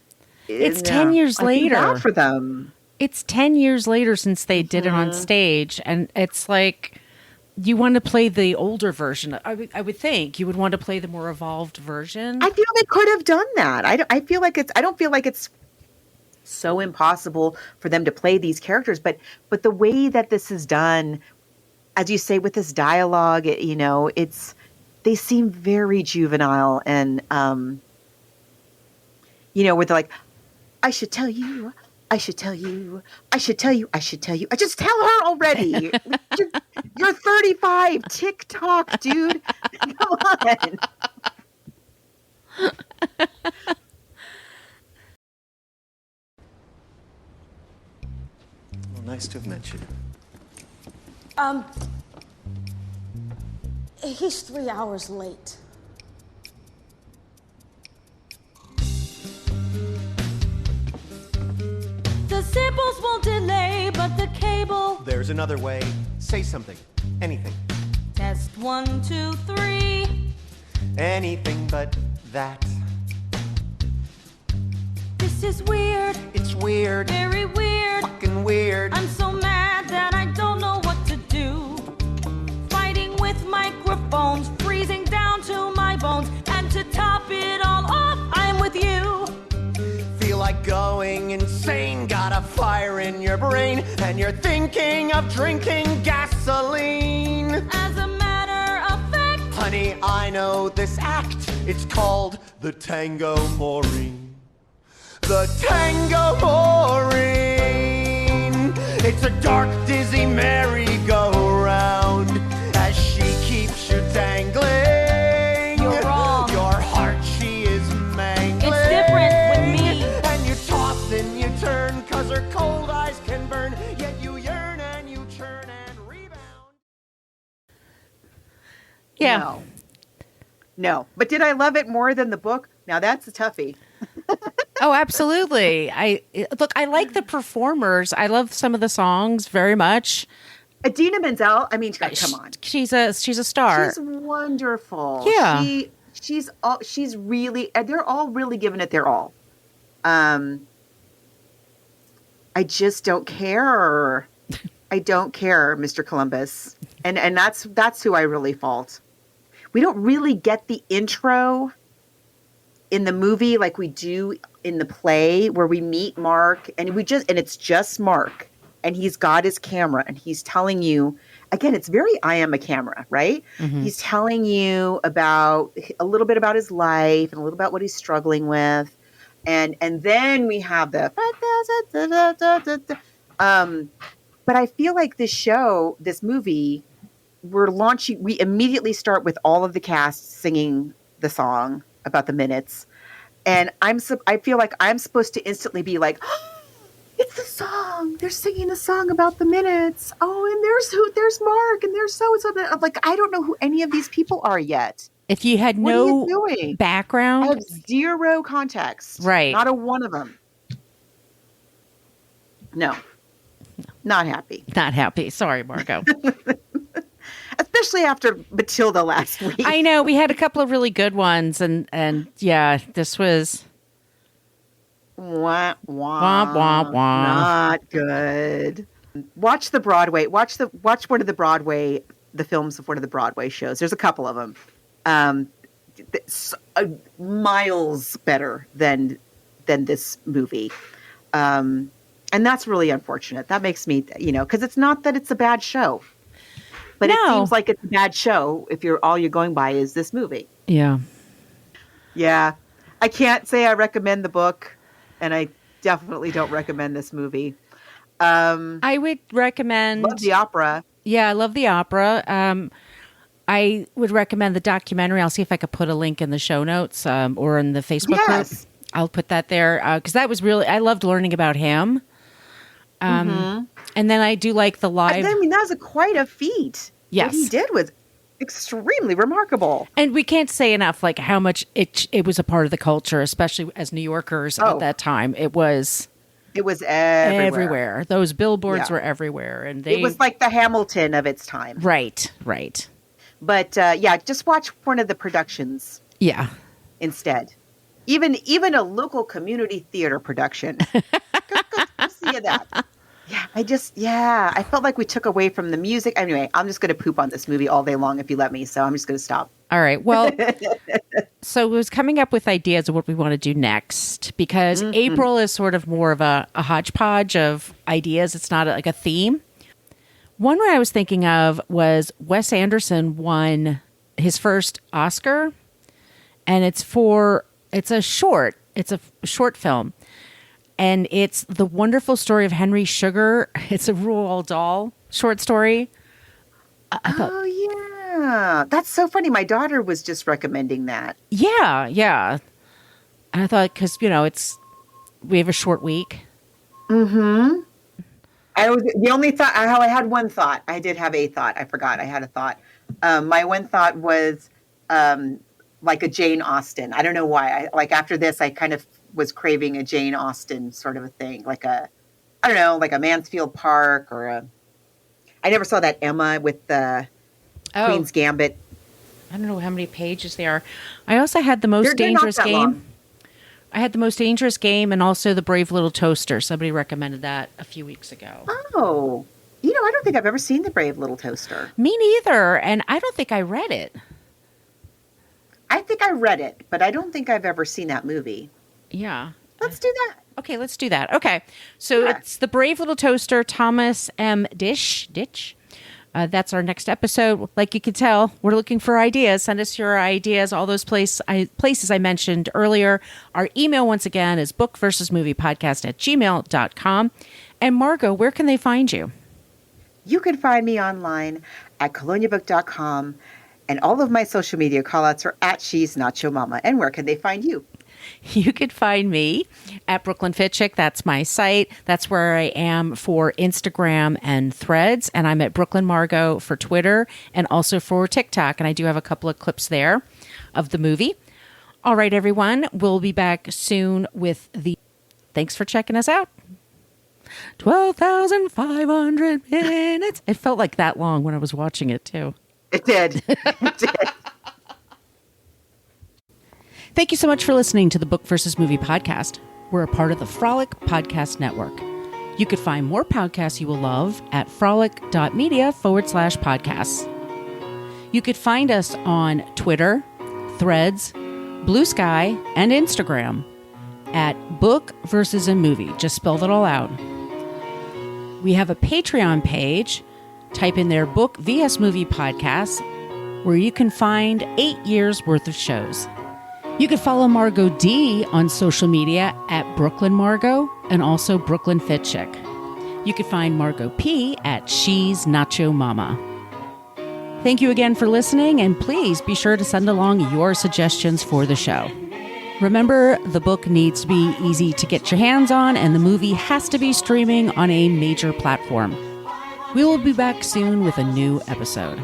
It's 10 years later. I feel bad for them. It's 10 years later since they did it on stage, and it's like, you want to play the older version. I would think you would want to play the more evolved version. I feel they could have done that. I don't feel like it's so impossible for them to play these characters, but the way that this is done, as you say, with this dialogue, they seem very juvenile and, where they're like, I should tell you, I should tell you. I should tell you. I should tell you. I just tell her already. You're 35. TikTok, dude. Come on. Well, nice to have met you. He's 3 hours late. The samples won't delay, but the cable. There's another way. Say something. Anything. Test 1, 2, 3. Anything but that. This is weird. It's weird. Very weird. Fucking weird. I'm so mad that I don't know what to do. Fighting with microphones, freezing down to my bones. And to top it all off, I'm with you. Feel like going insane. Got a fire in your brain. And you're thinking of drinking gasoline. As a matter of fact, honey, I know this act. It's called the Tango Maureen. The Tango Maureen. It's a dark, dizzy merry-go-round as she keeps you dangling. You're wrong. Your heart she is mangling. It's different with me. And you toss and you turn, cause her cold eyes can burn. Yet you yearn and you churn and rebound. Yeah. No. But did I love it more than the book? Now that's a toughie. Oh, absolutely. I like the performers. I love some of the songs very much. Idina Menzel, I mean, come on. She's a star. She's wonderful. Yeah. She's really, they're all really giving it their all. I just don't care. I don't care, Mr. Columbus. And that's who I really fault. We don't really get the intro in the movie like we do in the play, where we meet Mark and it's just Mark, and he's got his camera and he's telling you, again, it's very I am a camera, right? Mm-hmm. He's telling you about a little bit about his life and a little about what he's struggling with. And then we have the but I feel like this movie, we immediately start with all of the cast singing the song about the minutes. And I feel like I'm supposed to instantly be like, oh, it's the song. They're singing a song about the minutes. Oh, and there's Mark and there's so-and-so. I'm like, I don't know who any of these people are yet. If you had no background. I have zero context. Right. Not a one of them. No. Not happy. Not happy. Sorry, Margot. Especially after Matilda last week. I know. We had a couple of really good ones. And yeah, this was... Wah, wah. Wah, wah, wah. Not good. Watch the Broadway. Watch one of the Broadway, the films of one of the Broadway shows. There's a couple of them. Miles better than this movie. And that's really unfortunate. That makes me, because it's not that it's a bad show. But it seems like it's a bad show if all you're going by is this movie. Yeah. Yeah. I can't say I recommend the book, and I definitely don't recommend this movie. I would recommend... Love the opera. Yeah, I love the opera. I would recommend the documentary. I'll see if I could put a link in the show notes or in the Facebook group. I'll put that there because that was really... I loved learning about him. And then I do like the live... I mean, that was quite a feat. Yes. What he did was extremely remarkable. And we can't say enough like how much it was a part of the culture, especially as New Yorkers at that time. It was everywhere. Those billboards were everywhere. And it was like the Hamilton of its time. Right. But just watch one of the productions. Yeah. Instead. Even a local community theater production. go see that. Yeah, I felt like we took away from the music. Anyway, I'm just going to poop on this movie all day long if you let me, so I'm just going to stop. All right. Well, so it was coming up with ideas of what we want to do next because April is sort of more of a hodgepodge of ideas. It's not like a theme. One I was thinking of was Wes Anderson won his first Oscar, and it's a short film. and it's the wonderful story of Henry Sugar. It's a Roald Dahl short story. Oh, yeah. That's so funny. My daughter was just recommending that. Yeah, yeah. And I thought, because, we have a short week. Mm-hmm. The only thought, I had one thought. I did have a thought. I forgot. I had a thought. My one thought was like a Jane Austen. I don't know why. After this, I kind of was craving a Jane Austen sort of a thing. Like a Mansfield Park I never saw that Emma with the Queen's Gambit. I don't know how many pages they are. I also had The Most Dangerous Game. Long. I had The Most Dangerous Game and also The Brave Little Toaster. Somebody recommended that a few weeks ago. Oh. I don't think I've ever seen The Brave Little Toaster. Me neither. And I don't think I read it. I think I read it, but I don't think I've ever seen that movie. Yeah. Let's do that. Okay, let's do that. Okay. So it's The Brave Little Toaster, Thomas M. Ditch. That's our next episode. Like you can tell, we're looking for ideas. Send us your ideas, all those places I mentioned earlier. Our email, once again, is bookversusmoviepodcast@gmail.com. And Margot, where can they find you? You can find me online at coloniabook.com. And all of my social media callouts are at She's Nacho Mama. And where can they find you? You can find me at Brooklyn Fit Chick. That's my site. That's where I am for Instagram and Threads. And I'm at Brooklyn Margot for Twitter and also for TikTok. And I do have a couple of clips there of the movie. All right, everyone. We'll be back soon with Thanks for checking us out. 12,500 minutes. It felt like that long when I was watching it, too. It did. It did. Thank you so much for listening to the Book versus Movie podcast. We're a part of the Frolic Podcast Network. You could find more podcasts you will love at frolic.media/podcasts. You could find us on Twitter, Threads, Blue Sky, and Instagram at Book versus a Movie. Just spelled it all out. We have a Patreon page. Type in there Book vs. Movie Podcasts, where you can find 8 years worth of shows. You can follow Margot D on social media at Brooklyn Margot and also Brooklyn Fit Chick. You can find Margot P at She's Nacho Mama. Thank you again for listening, and please be sure to send along your suggestions for the show. Remember, the book needs to be easy to get your hands on, and the movie has to be streaming on a major platform. We will be back soon with a new episode.